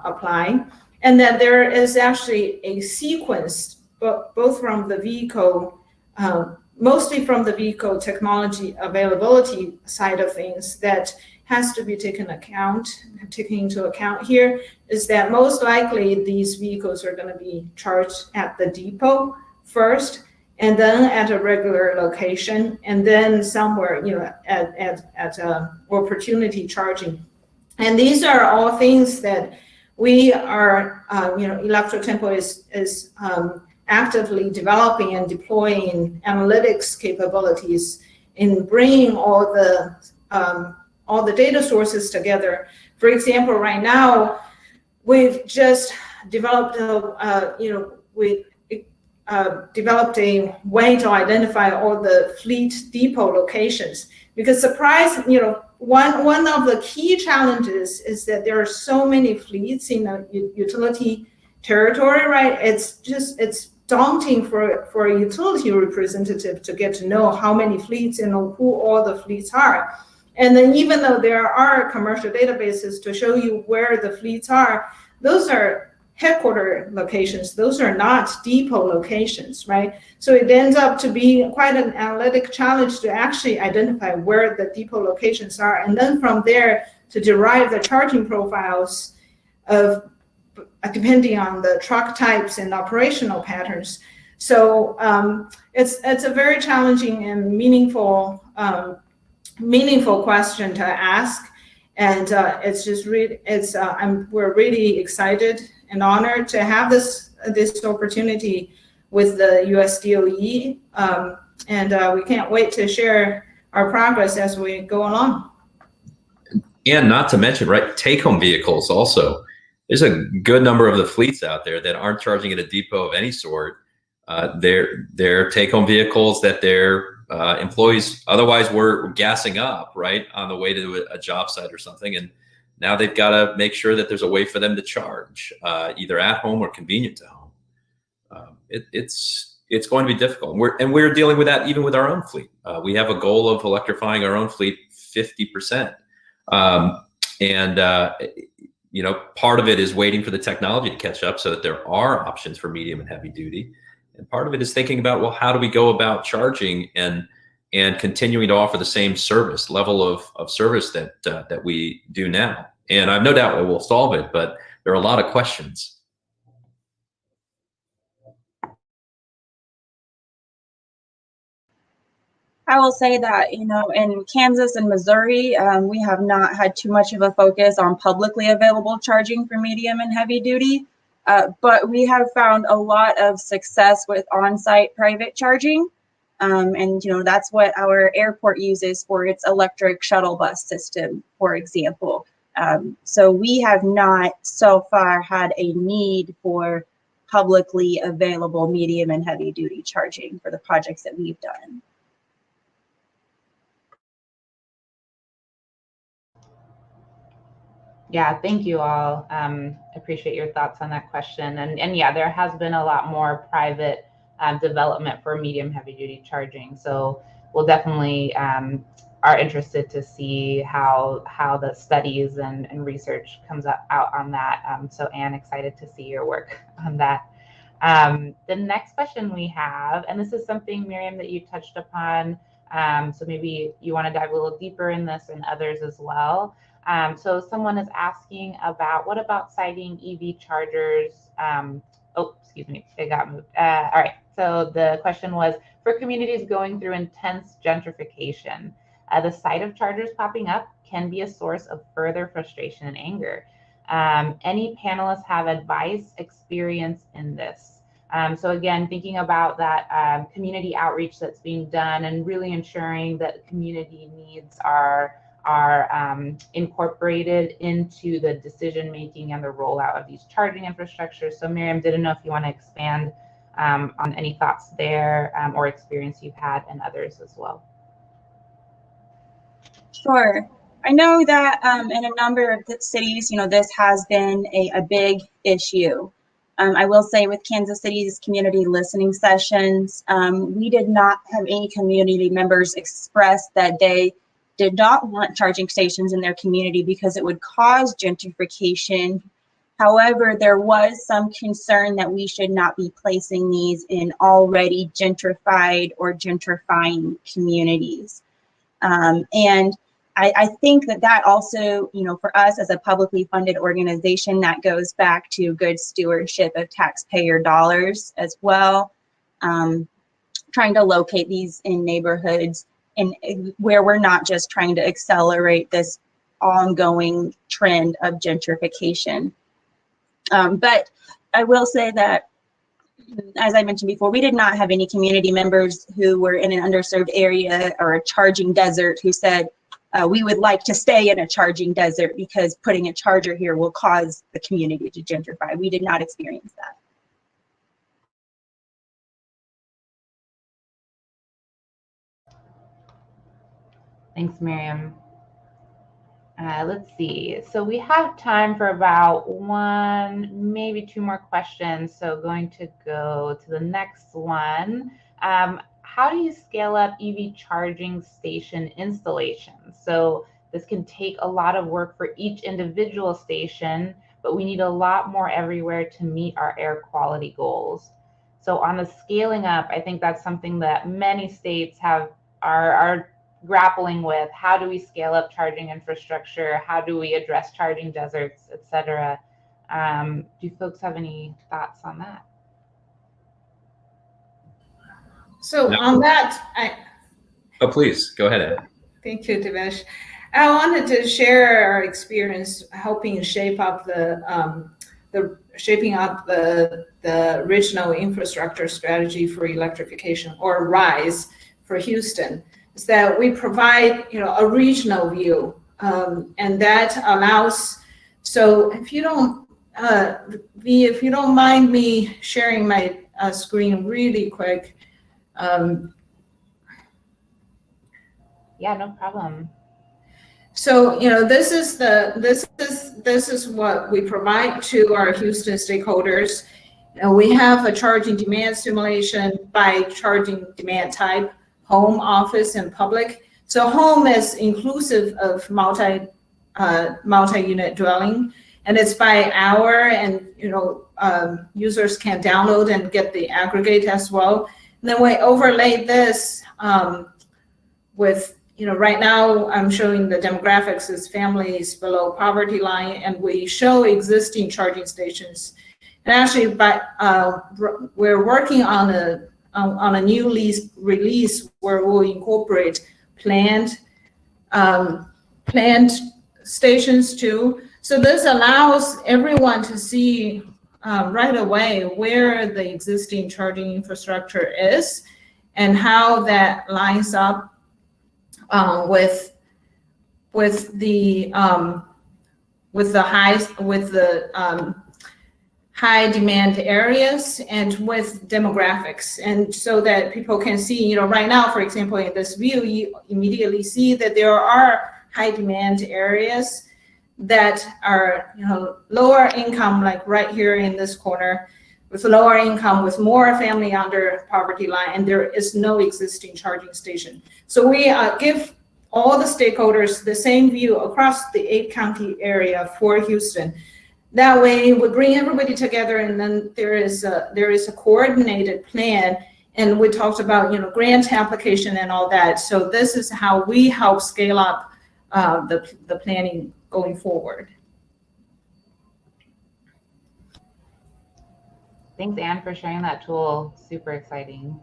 D: apply, and that there is actually a sequence, both from the vehicle, mostly from the vehicle technology availability side of things, that has to be taken into account here, is that most likely these vehicles are going to be charged at the depot first, and then at a regular location, and then somewhere, at opportunity charging. And these are all things that we are, Electrotempo is actively developing and deploying analytics capabilities in bringing all the data sources together. For example, right developed a way to identify all the fleet depot locations. Because one of the key challenges is that there are so many fleets in a utility territory, right? It's daunting for a utility representative to get to know how many fleets and who all the fleets are. And then even though there are commercial databases to show you where the fleets are, those are headquarter locations. Those are not depot locations, right? So it ends up to be quite an analytic challenge to actually identify where the depot locations are, and then from there to derive the charging profiles of depending on the truck types and operational patterns. So it's a very challenging and meaningful question to ask, and we're really excited and honored to have this opportunity with the US DOE, and we can't wait to share our progress as we go along.
C: And not to mention, right, take-home vehicles also. There's a good number of the fleets out there that aren't charging at a depot of any sort. They're take-home vehicles that their employees otherwise were gassing up, right, on the way to a job site or something, and now they've got to make sure that there's a way for them to charge, either at home or convenient to home. It's going to be difficult, and we're dealing with that even with our own fleet. We have a goal of electrifying our own fleet 50%, part of it is waiting for the technology to catch up so that there are options for medium and heavy duty. And part of it is thinking about, well, how do we go about charging and continuing to offer the same level of service that we do now. And I've no doubt we'll solve it, but there are a lot of questions.
B: I will say that, in Kansas and Missouri, we have not had too much of a focus on publicly available charging for medium and heavy duty, but we have found a lot of success with on-site private charging. And that's what our airport uses for its electric shuttle bus system, for example. So we have not so far had a need for publicly available medium and heavy duty charging for the projects that we've done.
A: Yeah, thank you all. Appreciate your thoughts on that question. And yeah, there has been a lot more private development for medium heavy duty charging. So we'll definitely are interested to see how the studies and research comes out on that. So Anne, excited to see your work on that. The next question we have, and this is something, Miriam, that you touched upon. So maybe you want to dive a little deeper in this and others as well. So someone is asking about, what about siting EV chargers? Oh, excuse me, it got moved. All right, so the question was, for communities going through intense gentrification, the sight of chargers popping up can be a source of further frustration and anger. Any panelists have advice, experience in this? So again, thinking about that community outreach that's being done and really ensuring that community needs are incorporated into the decision making and the rollout of these charging infrastructures. So Miriam, didn't know if you want to expand on any thoughts there or experience you've had and others as well.
B: Sure. I know that in a number of cities, this has been a big issue. I will say with Kansas City's community listening sessions, we did not have any community members express that they did not want charging stations in their community because it would cause gentrification. However, there was some concern that we should not be placing these in already gentrified or gentrifying communities. And I think that also, for us as a publicly funded organization, that goes back to good stewardship of taxpayer dollars as well. Trying to locate these in neighborhoods and where we're not just trying to accelerate this ongoing trend of gentrification. But I will say that, as I mentioned before, we did not have any community members who were in an underserved area or a charging desert who said, we would like to stay in a charging desert because putting a charger here will cause the community to gentrify. We did not experience that.
A: Thanks, Miriam. Let's see. So we have time for about one, maybe two more questions. So going to go to the next one. How do you scale up EV charging station installations? So this can take a lot of work for each individual station, but we need a lot more everywhere to meet our air quality goals. So on the scaling up, I think that's something that many states are grappling with. How do we scale up charging infrastructure? How do we address charging deserts, et cetera? Do folks have any thoughts on that?
D: So on that,
C: Oh, please go ahead, Ed.
D: thank you, Devesh. I wanted to share our experience helping shape up shaping up the regional infrastructure strategy for electrification, or RISE, for Houston. Is that we provide a regional view, and that allows. So if you don't, if you don't mind me sharing my screen really quick.
A: Yeah, no problem.
D: So this is what we provide to our Houston stakeholders. We have a charging demand simulation by charging demand type: home, office, and public. So home is inclusive of multi-unit dwelling, and it's by hour, and users can download and get the aggregate as well. And then we overlay this with right now I'm showing the demographics as families below poverty line, and we show existing charging stations. And actually, we're working on a new release where we'll incorporate planned stations too. So this allows everyone to see right away where the existing charging infrastructure is and how that lines up with the high demand areas and with demographics, and so that people can see, right now, for example, in this view, you immediately see that there are high demand areas that are, lower income, like right here in this corner, with lower income, with more family under poverty line, and there is no existing charging station. So we give all the stakeholders the same view across the 8-county area for Houston. That way, we bring everybody together, and then there is a coordinated plan. And we talked about grant application and all that. So this is how we help scale up the planning going forward.
A: Thanks, Anne, for sharing that tool. Super exciting.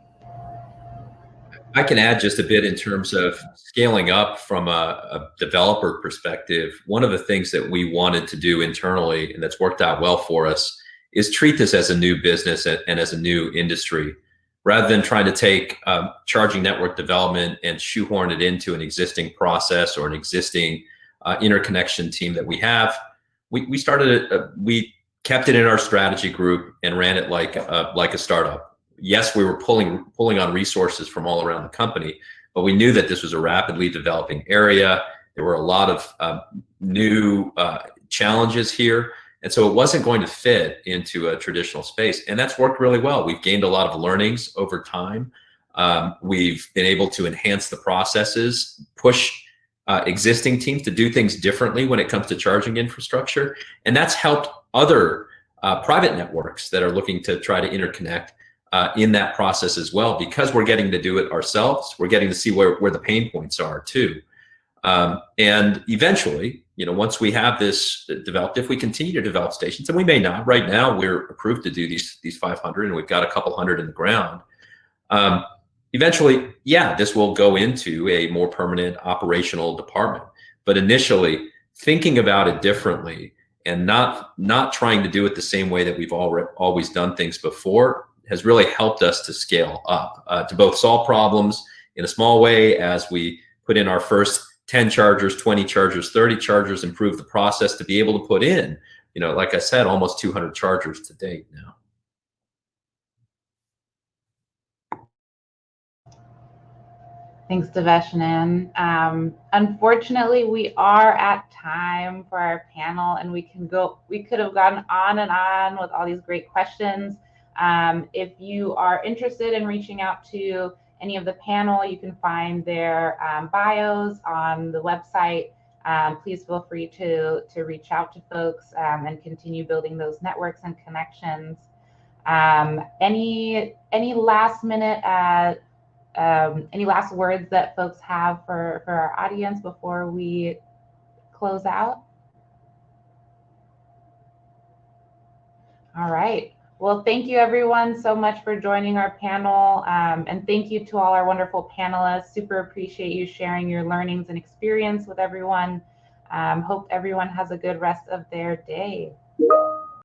C: I can add just a bit in terms of scaling up from a developer perspective. One of the things that we wanted to do internally, and that's worked out well for us, is treat this as a new business and as a new industry, rather than trying to take charging network development and shoehorn it into an existing process or an existing interconnection team that we have. We started it. We kept it in our strategy group and ran it like a startup. Yes, we were pulling on resources from all around the company, but we knew that this was a rapidly developing area. There were a lot of new challenges here, and so it wasn't going to fit into a traditional space, and that's worked really well. We've gained a lot of learnings over time. We've been able to enhance the processes, push existing teams to do things differently when it comes to charging infrastructure, and that's helped other private networks that are looking to try to interconnect in that process as well, because we're getting to do it ourselves. We're getting to see where the pain points are too. And eventually, once we have this developed, if we continue to develop stations, and we may not, right now we're approved to do these 500, and we've got a couple hundred in the ground. Eventually, yeah, this will go into a more permanent operational department. But initially, thinking about it differently and not trying to do it the same way that we've always done things before has really helped us to scale up, to both solve problems in a small way as we put in our first 10 chargers, 20 chargers, 30 chargers, improve the process to be able to put in, like I said, almost 200 chargers to date now.
A: Thanks, Deveshnan. Unfortunately, we are at time for our panel, and we could have gone on and on with all these great questions. If you are interested in reaching out to any of the panel, you can find their bios on the website. Please feel free to reach out to folks and continue building those networks and connections. Any last minute any last words that folks have for our audience before we close out? All right. Well, thank you everyone so much for joining our panel. And thank you to all our wonderful panelists. Super appreciate you sharing your learnings and experience with everyone. Hope everyone has a good rest of their day.